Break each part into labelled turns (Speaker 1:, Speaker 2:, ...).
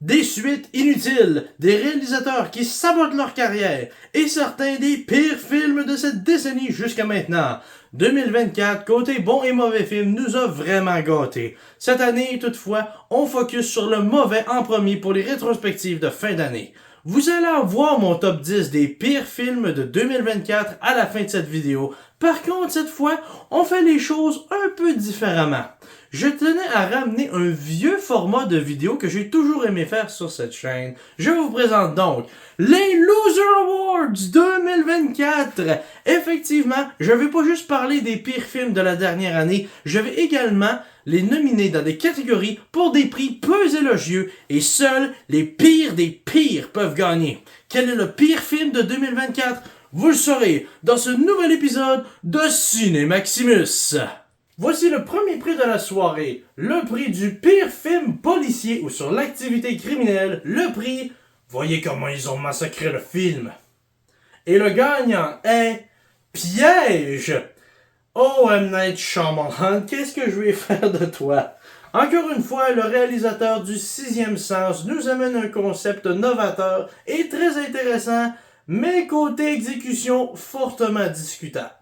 Speaker 1: Des suites inutiles, des réalisateurs qui sabotent leur carrière et certains des pires films de cette décennie jusqu'à maintenant. 2024, côté bon et mauvais film, nous a vraiment gâtés. Cette année, toutefois, on focus sur le mauvais en premier pour les rétrospectives de fin d'année. Vous allez voir mon top 10 des pires films de 2024 à la fin de cette vidéo. Par contre, cette fois, on fait les choses un peu différemment. Je tenais à ramener un vieux format de vidéo que j'ai toujours aimé faire sur cette chaîne. Je vous présente donc les Loser Awards 2024. Effectivement, je vais pas juste parler des pires films de la dernière année, je vais également les nominer dans des catégories pour des prix peu élogieux et seuls les pires des pires peuvent gagner. Quel est le pire film de 2024? Vous le saurez dans ce nouvel épisode de Ciné Maximus. Voici le premier prix de la soirée, le prix du pire film policier ou sur l'activité criminelle, le prix « Voyez comment ils ont massacré le film ». Et le gagnant est Piège. Oh M. Night Shyamalan, qu'est-ce que je vais faire de toi? Encore une fois, le réalisateur du Sixième Sens nous amène un concept novateur et très intéressant, mais côté exécution fortement discutable.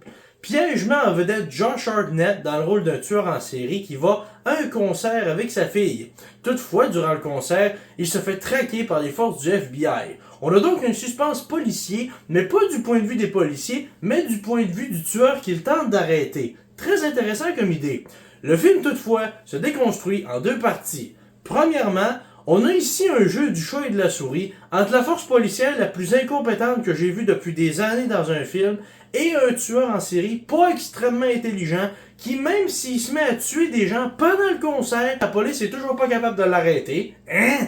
Speaker 1: Piège met en vedette Josh Hartnett dans le rôle d'un tueur en série qui va à un concert avec sa fille. Toutefois, durant le concert, il se fait traquer par les forces du FBI. On a donc un suspense policier, mais pas du point de vue des policiers, mais du point de vue du tueur qu'il tente d'arrêter. Très intéressant comme idée. Le film, toutefois, se déconstruit en deux parties. Premièrement, on a ici un jeu du chat et de la souris entre la force policière la plus incompétente que j'ai vue depuis des années dans un film et un tueur en série pas extrêmement intelligent qui, même s'il se met à tuer des gens pendant le concert, la police est toujours pas capable de l'arrêter. Hein?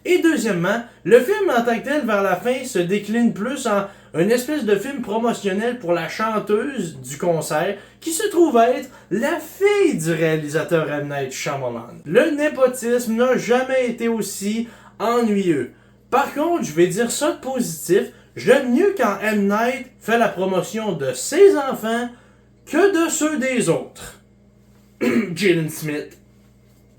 Speaker 1: Et deuxièmement, le film en tant que tel vers la fin se décline plus en une espèce de film promotionnel pour la chanteuse du concert qui se trouve être la fille du réalisateur M. Night Shyamalan. Le népotisme n'a jamais été aussi ennuyeux. Par contre, je vais dire ça de positif, j'aime mieux quand M. Night fait la promotion de ses enfants que de ceux des autres. Jaden Smith.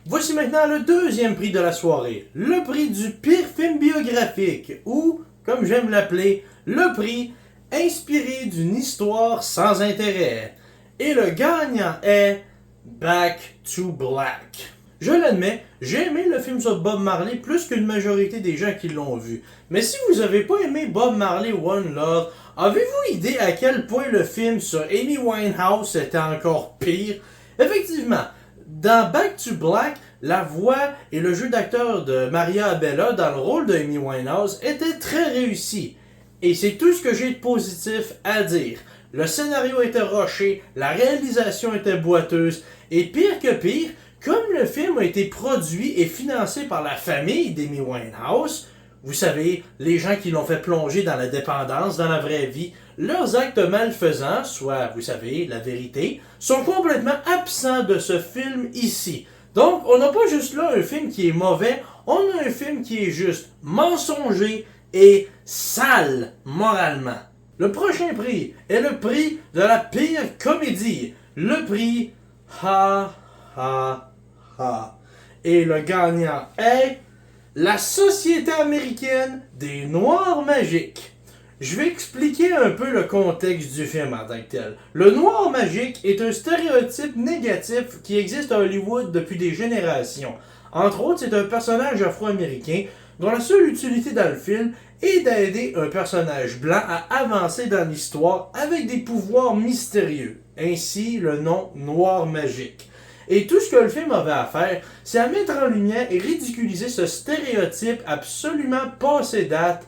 Speaker 1: Voici maintenant le deuxième prix de la soirée, le prix du pire film biographique, ou, comme j'aime l'appeler, le prix inspiré d'une histoire sans intérêt. Et le gagnant est Back to Black. Je l'admets, j'ai aimé le film sur Bob Marley plus qu'une majorité des gens qui l'ont vu. Mais si vous n'avez pas aimé Bob Marley One Love, avez-vous idée à quel point le film sur Amy Winehouse était encore pire? Effectivement, dans Back to Black, la voix et le jeu d'acteur de Maria Abella dans le rôle de Amy Winehouse étaient très réussis. Et c'est tout ce que j'ai de positif à dire. Le scénario était rushé, la réalisation était boiteuse, et pire que pire, comme le film a été produit et financé par la famille d'Amy Winehouse, vous savez, les gens qui l'ont fait plonger dans la dépendance dans la vraie vie, leurs actes malfaisants, soit, vous savez, la vérité, sont complètement absents de ce film ici. Donc, on n'a pas juste là un film qui est mauvais, on a un film qui est juste mensonger et sale moralement. Le prochain prix est le prix de la pire comédie, le prix Ha Ha Ha. Et le gagnant est la Société américaine des Noirs magiques. Je vais expliquer un peu le contexte du film en tant que tel. Le noir magique est un stéréotype négatif qui existe à Hollywood depuis des générations. Entre autres, c'est un personnage afro-américain dont la seule utilité dans le film est d'aider un personnage blanc à avancer dans l'histoire avec des pouvoirs mystérieux. Ainsi, le nom Noir magique. Et tout ce que le film avait à faire, c'est à mettre en lumière et ridiculiser ce stéréotype absolument passé date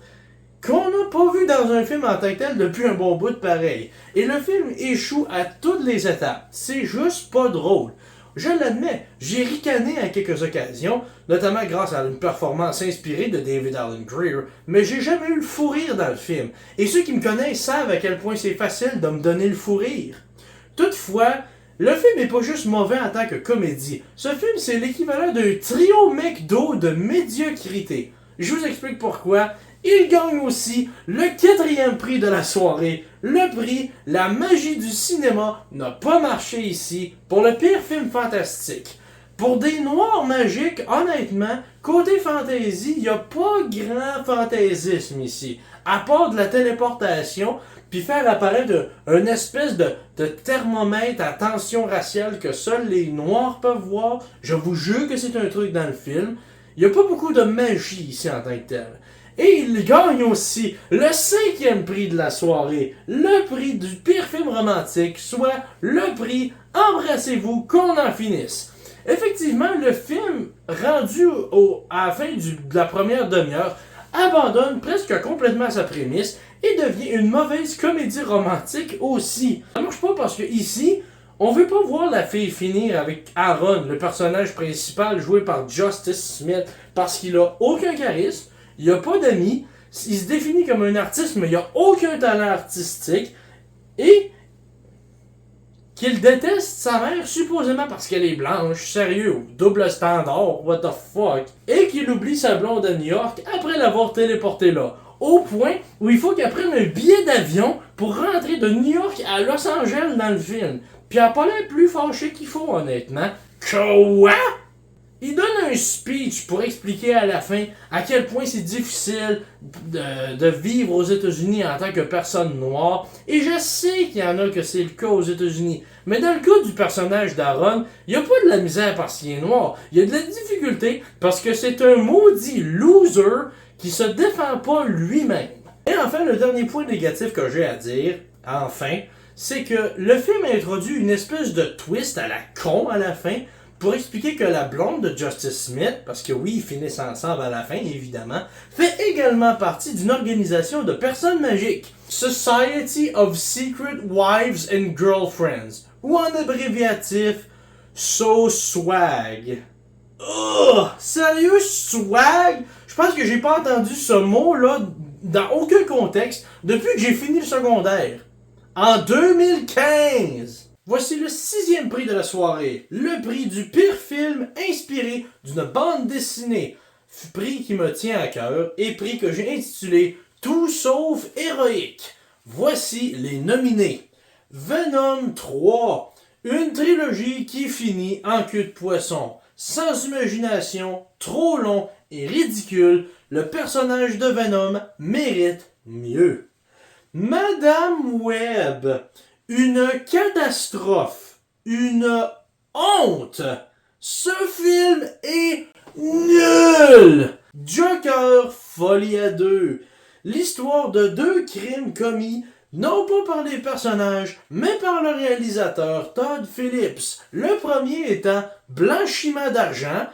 Speaker 1: qu'on n'a pas vu dans un film en tant que tel depuis un bon bout de pareil. Et le film échoue à toutes les étapes. C'est juste pas drôle. Je l'admets, j'ai ricané à quelques occasions, notamment grâce à une performance inspirée de David Alan Grier, mais j'ai jamais eu le fou rire dans le film. Et ceux qui me connaissent savent à quel point c'est facile de me donner le fou rire. Toutefois, le film n'est pas juste mauvais en tant que comédie. Ce film, c'est l'équivalent d'un trio McDo de médiocrité. Je vous explique pourquoi. Il gagne aussi le quatrième prix de la soirée, le prix La magie du cinéma n'a pas marché ici pour le pire film fantastique. Pour des noirs magiques, honnêtement, côté fantasy, il n'y a pas grand fantaisisme ici. À part de la téléportation, puis faire apparaître une espèce de thermomètre à tension raciale que seuls les noirs peuvent voir. Je vous jure que c'est un truc dans le film. Il n'y a pas beaucoup de magie ici en tant que tel. Et il gagne aussi le 5e prix de la soirée, le prix du pire film romantique, soit le prix Embrassez-vous qu'on en finisse. Effectivement, le film, rendu à la fin de la première demi-heure, abandonne presque complètement sa prémisse et devient une mauvaise comédie romantique aussi. Ça marche pas parce que ici, on veut pas voir la fille finir avec Aaron, le personnage principal joué par Justice Smith, parce qu'il a aucun charisme, il a pas d'amis, il se définit comme un artiste mais il a aucun talent artistique et qu'il déteste sa mère supposément parce qu'elle est blanche, sérieux, double standard, what the fuck, et qu'il oublie sa blonde à New York après l'avoir téléportée là. Au point où il faut qu'elle prenne un billet d'avion pour rentrer de New York à Los Angeles dans le film. Puis elle a pas l'air plus fâchée qu'il faut, honnêtement. Quoi? Il donne un speech pour expliquer à la fin à quel point c'est difficile de vivre aux États-Unis en tant que personne noire. Et je sais qu'il y en a que c'est le cas aux États-Unis. Mais dans le cas du personnage d'Aaron, il n'y a pas de la misère parce qu'il est noir. Il y a de la difficulté parce que c'est un maudit loser qui se défend pas lui-même. Et enfin, le dernier point négatif que j'ai à dire, enfin, c'est que le film introduit une espèce de twist à la con à la fin pour expliquer que la blonde de Justice Smith, parce que oui, ils finissent ensemble à la fin, évidemment, fait également partie d'une organisation de personnes magiques, Society of Secret Wives and Girlfriends, ou en abréviatif, SO-SWAG. Oh, sérieux, swag? Je pense que j'ai pas entendu ce mot-là dans aucun contexte depuis que j'ai fini le secondaire. En 2015! Voici le 6e prix de la soirée, le prix du pire film inspiré d'une bande dessinée. Prix qui me tient à cœur et prix que j'ai intitulé Tout sauf héroïque. Voici les nominés. Venom 3, une trilogie qui finit en queue de poisson. Sans imagination, trop long et ridicule, le personnage de Venom mérite mieux. Madame Web, une catastrophe, une honte. Ce film est nul. Joker, folie à deux. L'histoire de deux crimes commis non pas par les personnages, mais par le réalisateur Todd Phillips. Le premier étant Blanchiment d'argent,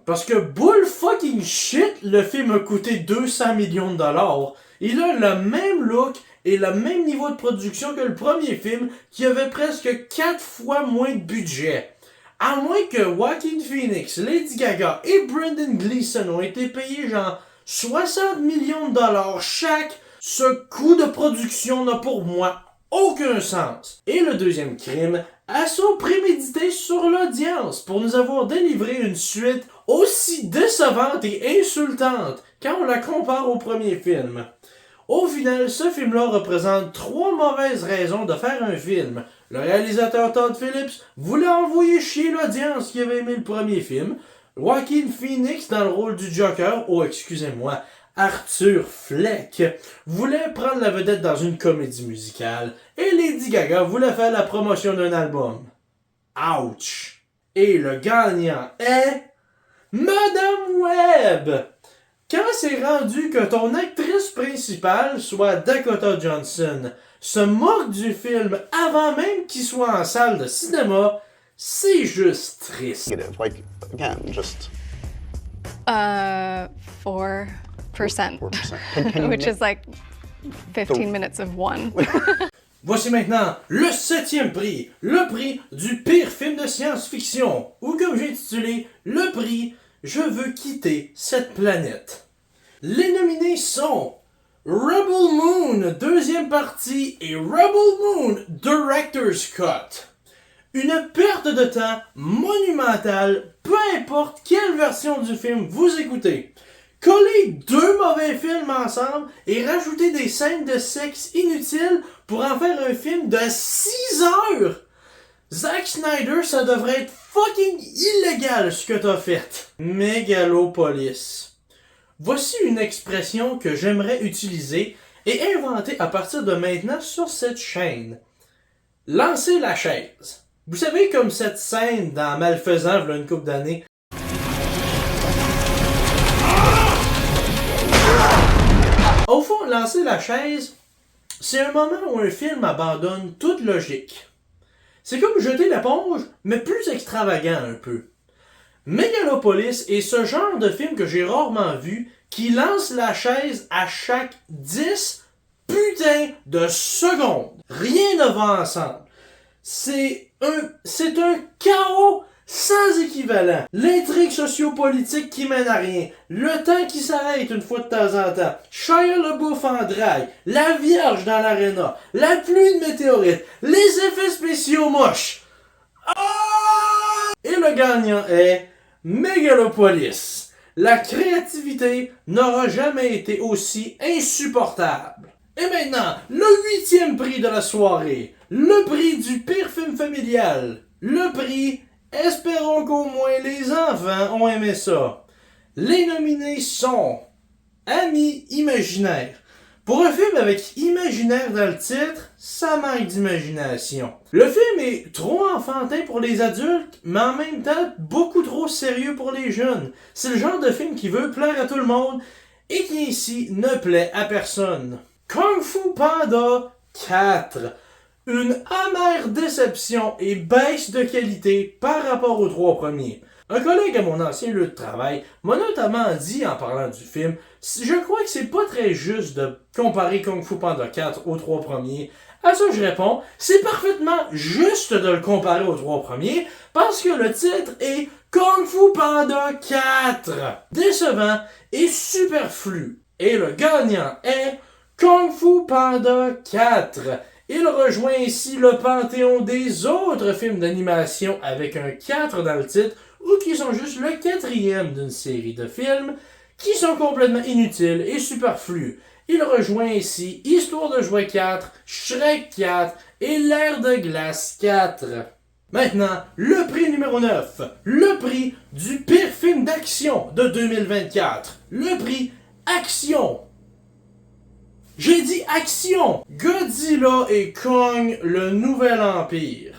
Speaker 1: parce que bull fucking shit, le film a coûté 200 millions de dollars. Il a le même look et le même niveau de production que le premier film, qui avait presque 4 fois moins de budget. À moins que Joaquin Phoenix, Lady Gaga et Brendan Gleeson ont été payés genre 60 millions de dollars chaque, ce coût de production n'a pour moi aucun sens. Et le deuxième crime, assaut prémédité sur l'audience pour nous avoir délivré une suite aussi décevante et insultante quand on la compare au premier film. Au final, ce film-là représente 3 mauvaises raisons de faire un film. Le réalisateur Todd Phillips voulait envoyer chier l'audience qui avait aimé le premier film. Joaquin Phoenix dans le rôle du Joker, oh excusez-moi, Arthur Fleck, voulait prendre la vedette dans une comédie musicale. Et Lady Gaga voulait faire la promotion d'un album. Ouch! Et le gagnant est... Madame Webb! Quand c'est rendu que ton actrice principale soit Dakota Johnson se moque du film avant même qu'il soit en salle de cinéma, c'est juste triste.
Speaker 2: Like, again, just...
Speaker 3: 4%.
Speaker 2: 4%.
Speaker 3: Which is like 15 minutes of one.
Speaker 1: Voici maintenant le 7e prix, le prix du pire film de science-fiction, ou comme j'ai intitulé, le prix « Je veux quitter cette planète ». Les nominés sont Rebel Moon, deuxième partie, et Rebel Moon, Director's Cut. Une perte de temps monumentale, peu importe quelle version du film vous écoutez. Coller 2 mauvais films ensemble et rajouter des scènes de sexe inutiles pour en faire un film de 6 heures. Zack Snyder, ça devrait être fucking illégal ce que t'as fait. Mégalopolis. Voici une expression que j'aimerais utiliser et inventer à partir de maintenant sur cette chaîne. Lancer la chaise. Vous savez, comme cette scène dans Malfaisant, v'là une couple d'années. Au fond, lancer la chaise, c'est un moment où un film abandonne toute logique. C'est comme jeter l'éponge, mais plus extravagant un peu. Megalopolis est ce genre de film que j'ai rarement vu qui lance la chaise à chaque 10 putains de secondes. Rien ne va ensemble. C'est un chaos sans équivalent. L'intrigue sociopolitique qui mène à rien. Le temps qui s'arrête une fois de temps en temps. Shia LaBeouf en drague. La Vierge dans l'aréna. La pluie de météorites. Les effets spéciaux moches. Ah! Et le gagnant est Megalopolis. La créativité n'aura jamais été aussi insupportable. Et maintenant, le 8e prix de la soirée. Le prix du pire film familial. Le prix, espérons qu'au moins les enfants ont aimé ça. Les nominés sont Amis imaginaires. Pour un film avec imaginaire dans le titre, ça manque d'imagination. Le film est trop enfantin pour les adultes, mais en même temps beaucoup trop sérieux pour les jeunes. C'est le genre de film qui veut plaire à tout le monde et qui ici ne plaît à personne. Kung Fu Panda 4. Une amère déception et baisse de qualité par rapport aux 3 premiers. Un collègue à mon ancien lieu de travail m'a notamment dit en parlant du film, je crois que c'est pas très juste de comparer Kung Fu Panda 4 aux 3 premiers. À ça je réponds, c'est parfaitement juste de le comparer aux 3 premiers parce que le titre est Kung Fu Panda 4. Décevant et superflu. Et le gagnant est Kung Fu Panda 4. Il rejoint ainsi le panthéon des autres films d'animation avec un 4 dans le titre ou qui sont juste le 4e d'une série de films qui sont complètement inutiles et superflus. Il rejoint ainsi Histoire de jouet 4, Shrek 4 et L'Air de glace 4. Maintenant, le prix numéro 9, le prix du pire film d'action de 2024, le prix Action. J'ai dit action! Godzilla et Kong, le nouvel empire.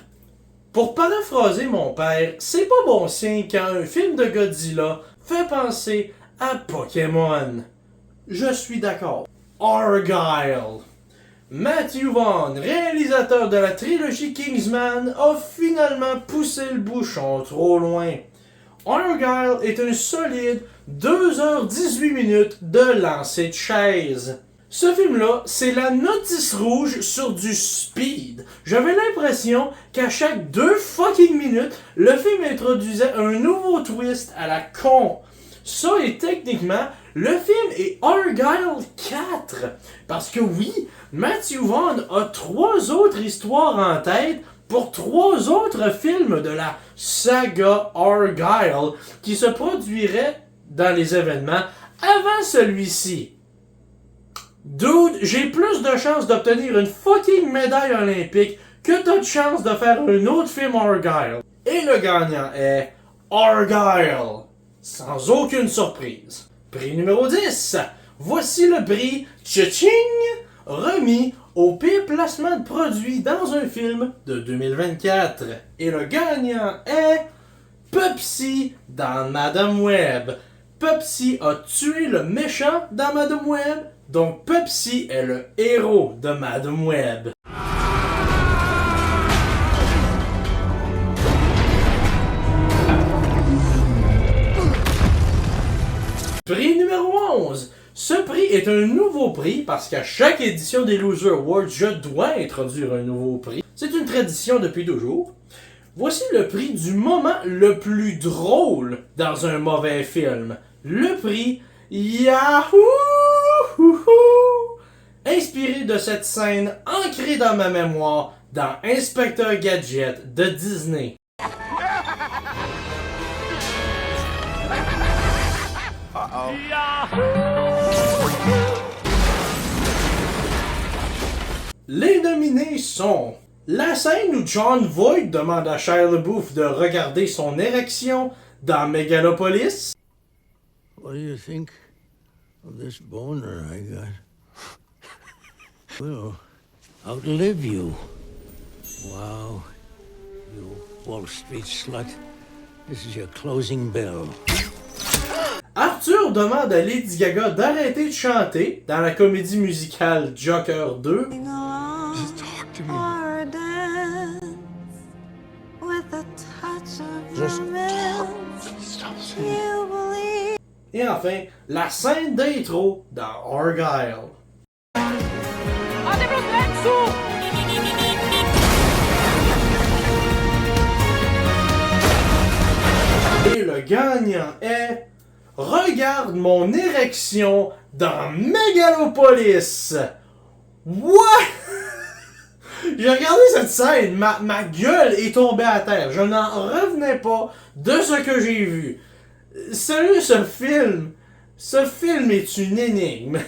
Speaker 1: Pour paraphraser mon père, c'est pas bon signe quand un film de Godzilla fait penser à Pokémon. Je suis d'accord. Argyle. Matthew Vaughn, réalisateur de la trilogie Kingsman, a finalement poussé le bouchon trop loin. Argyle est un solide 2h18 de lancer de chaise. Ce film-là, c'est la notice rouge sur du speed. J'avais l'impression qu'à chaque 2 fucking minutes, le film introduisait un nouveau twist à la con. Ça et techniquement, le film est Argyle 4. Parce que oui, Matthew Vaughn a 3 autres histoires en tête pour 3 autres films de la saga Argyle qui se produiraient dans les événements avant celui-ci. Dude, j'ai plus de chances d'obtenir une fucking médaille olympique que t'as de chance de faire un autre film Argyle. Et le gagnant est Argyle. Sans aucune surprise. Prix numéro 10. Voici le prix Tcha-ching remis au pire placement de produit dans un film de 2024. Et le gagnant est Pepsi dans Madame Web. Pepsi a tué le méchant dans Madame Web. Donc Pepsi est le héros de Madame Web. Prix numéro 11. Ce prix est un nouveau prix parce qu'à chaque édition des Loser Awards, je dois introduire un nouveau prix. C'est une tradition depuis toujours. Voici le prix du moment le plus drôle dans un mauvais film. Le prix Yahoo! Inspiré de cette scène ancrée dans ma mémoire dans Inspecteur Gadget de Disney. Les nominés sont La scène où John Voight demande à Shia LaBeouf de regarder son érection dans Megalopolis.
Speaker 4: What do you think of this boner I got? Will outlive you. Wow, you Wall Street slut. This is your closing bell.
Speaker 1: Arthur demande à Lady Gaga d'arrêter de chanter dans la comédie musicale Joker 2.
Speaker 5: Just talk to me. Just talk. Stop saying.
Speaker 1: Et enfin, la scène d'intro dans Argyle. Et le gagnant est... Regarde mon érection dans Megalopolis! What? J'ai regardé cette scène, ma gueule est tombée à terre. Je n'en revenais pas de ce que j'ai vu. Sérieux, ce film est une énigme.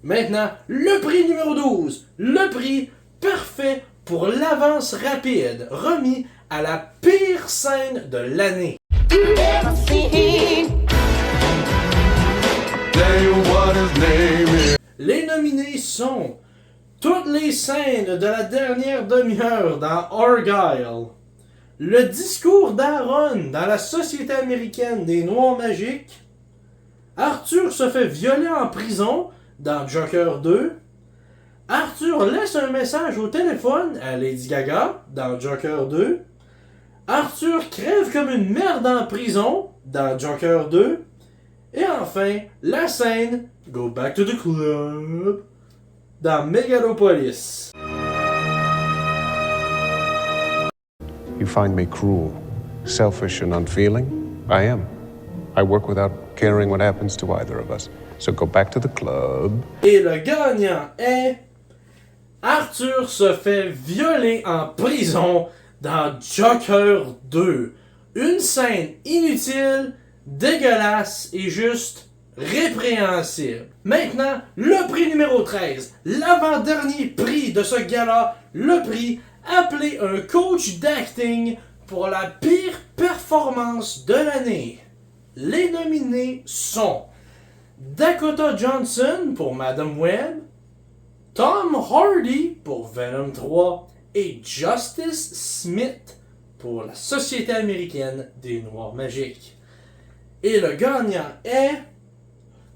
Speaker 1: Maintenant, le prix numéro 12. Le prix parfait pour l'avance rapide, remis à la pire scène de l'année. Les nominés sont toutes les scènes de la dernière demi-heure dans Argyle, le discours d'Aaron dans la Société américaine des Noirs magiques, Arthur se fait violer en prison dans Joker 2, Arthur laisse un message au téléphone à Lady Gaga dans Joker 2, Arthur crève comme une merde en prison dans Joker 2, et enfin, la scène Go Back to the Club dans Megalopolis.
Speaker 6: You find me cruel, selfish, and unfeeling? I am. I work without caring what happens to either of us. So go back to the club.
Speaker 1: Et le gagnant est... Arthur se fait violer en prison dans Joker 2. Une scène inutile, dégueulasse et juste répréhensible. Maintenant, le prix numéro 13, l'avant-dernier prix de ce gala, le prix appelé un coach d'acting pour la pire performance de l'année. Les nominés sont Dakota Johnson pour Madame Web, Tom Hardy pour Venom 3 et Justice Smith pour la Société américaine des Noirs magiques. Et le gagnant est...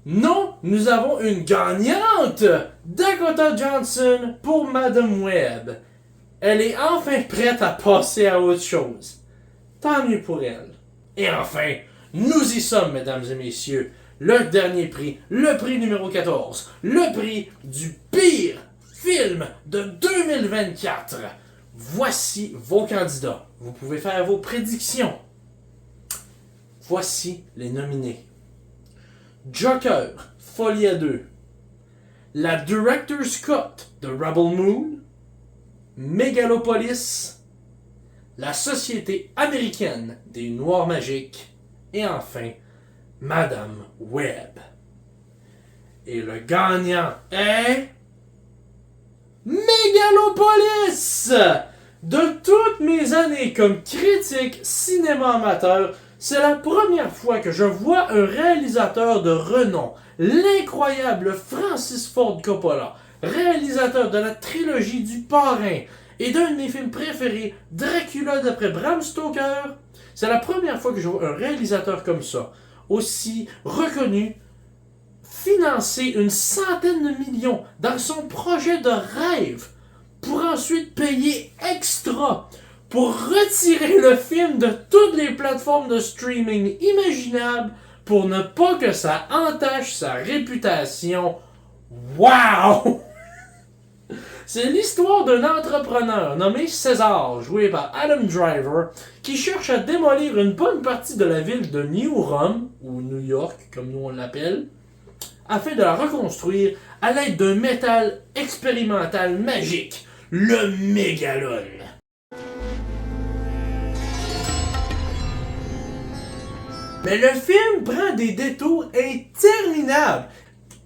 Speaker 1: Non, nous avons une gagnante! Dakota Johnson pour Madame Web. Elle est enfin prête à passer à autre chose. Tant mieux pour elle. Et enfin, nous y sommes, mesdames et messieurs. Le dernier prix, le prix numéro 14, le prix du pire film de 2024. Voici vos candidats. Vous pouvez faire vos prédictions. Voici les nominés. Joker, Folie à 2. La Director's Cut de Rebel Moon. Megalopolis. La Société américaine des Noirs magiques. Et enfin, Madame Web. Et le gagnant est... Megalopolis! De toutes mes années comme critique cinéma amateur, c'est la première fois que je vois un réalisateur de renom, l'incroyable Francis Ford Coppola, réalisateur de la trilogie du Parrain et d'un de mes films préférés, Dracula d'après Bram Stoker. C'est la première fois que je vois un réalisateur comme ça, aussi reconnu, financer une centaine de millions dans son projet de rêve, pour ensuite payer extra pour retirer le film de toutes les plateformes de streaming imaginables pour ne pas que ça entache sa réputation. Wow! C'est l'histoire d'un entrepreneur nommé César, joué par Adam Driver, qui cherche à démolir une bonne partie de la ville de New Rome, ou New York comme nous on l'appelle, afin de la reconstruire à l'aide d'un métal expérimental magique, le Mégalon. Mais le film prend des détours interminables.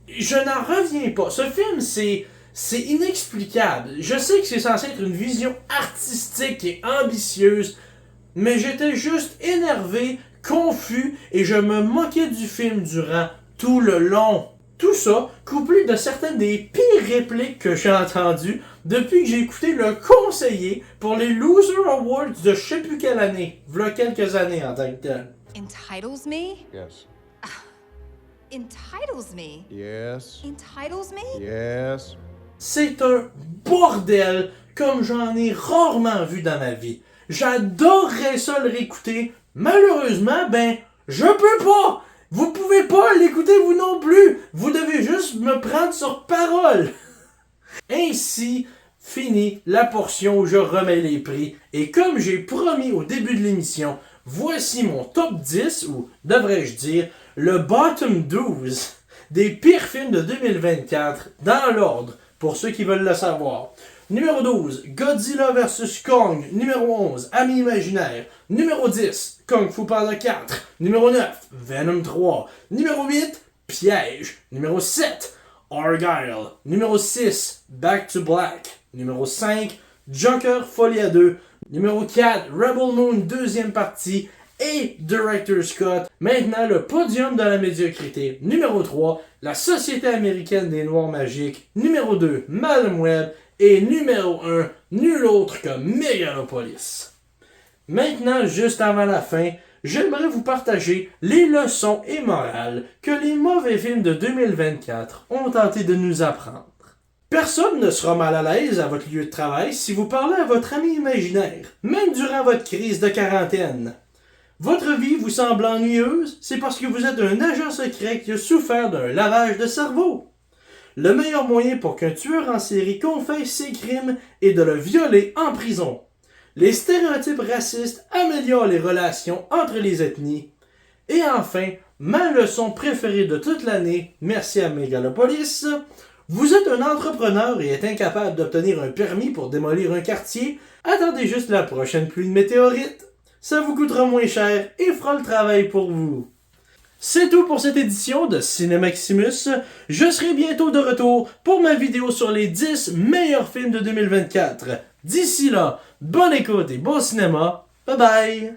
Speaker 1: Je n'en reviens pas. Ce film, C'est inexplicable. Je sais que c'est censé être une vision artistique et ambitieuse, mais j'étais juste énervé, confus et je me moquais du film durant tout le long. Tout ça, couplé de certaines des pires répliques que j'ai entendues depuis que j'ai écouté Le Conseiller pour les Loser Awards de je sais plus quelle année. V'là quelques années en tant que tel.
Speaker 7: Entitles me?
Speaker 6: Yes.
Speaker 7: Entitles me?
Speaker 6: Yes.
Speaker 7: Entitles me?
Speaker 6: Yes.
Speaker 1: C'est un bordel comme j'en ai rarement vu dans ma vie. J'adorerais ça le réécouter. Malheureusement, je peux pas! Vous pouvez pas l'écouter vous non plus! Vous devez juste me prendre sur parole! Ainsi finit la portion où je remets les prix. Et comme j'ai promis au début de l'émission, voici mon top 10, ou devrais-je dire, le bottom 12 des pires films de 2024, dans l'ordre, pour ceux qui veulent le savoir. Numéro 12, Godzilla vs Kong. Numéro 11, Ami imaginaire. Numéro 10, Kung Fu Panda 4. Numéro 9, Venom 3. Numéro 8, Piège. Numéro 7, Argyle. Numéro 6, Back to Black. Numéro 5, Joker Folie à 2. Numéro 4, Rebel Moon deuxième partie. Et Director Scott. Maintenant, le podium de la médiocrité. Numéro 3, La Société américaine des Noirs magiques. Numéro 2, Madame Web. Et numéro 1, nul autre que Megalopolis. Maintenant, juste avant la fin, j'aimerais vous partager les leçons et morales que les mauvais films de 2024 ont tenté de nous apprendre. Personne ne sera mal à l'aise à votre lieu de travail si vous parlez à votre ami imaginaire, même durant votre crise de quarantaine. Votre vie vous semble ennuyeuse, c'est parce que vous êtes un agent secret qui a souffert d'un lavage de cerveau. Le meilleur moyen pour qu'un tueur en série confesse ses crimes est de le violer en prison. Les stéréotypes racistes améliorent les relations entre les ethnies. Et enfin, ma leçon préférée de toute l'année, merci à Megalopolis, vous êtes un entrepreneur et êtes incapable d'obtenir un permis pour démolir un quartier, attendez juste la prochaine pluie de météorites. Ça vous coûtera moins cher et fera le travail pour vous. C'est tout pour cette édition de Cinemaximus. Je serai bientôt de retour pour ma vidéo sur les 10 meilleurs films de 2024. D'ici là, bonne écoute et bon cinéma. Bye bye!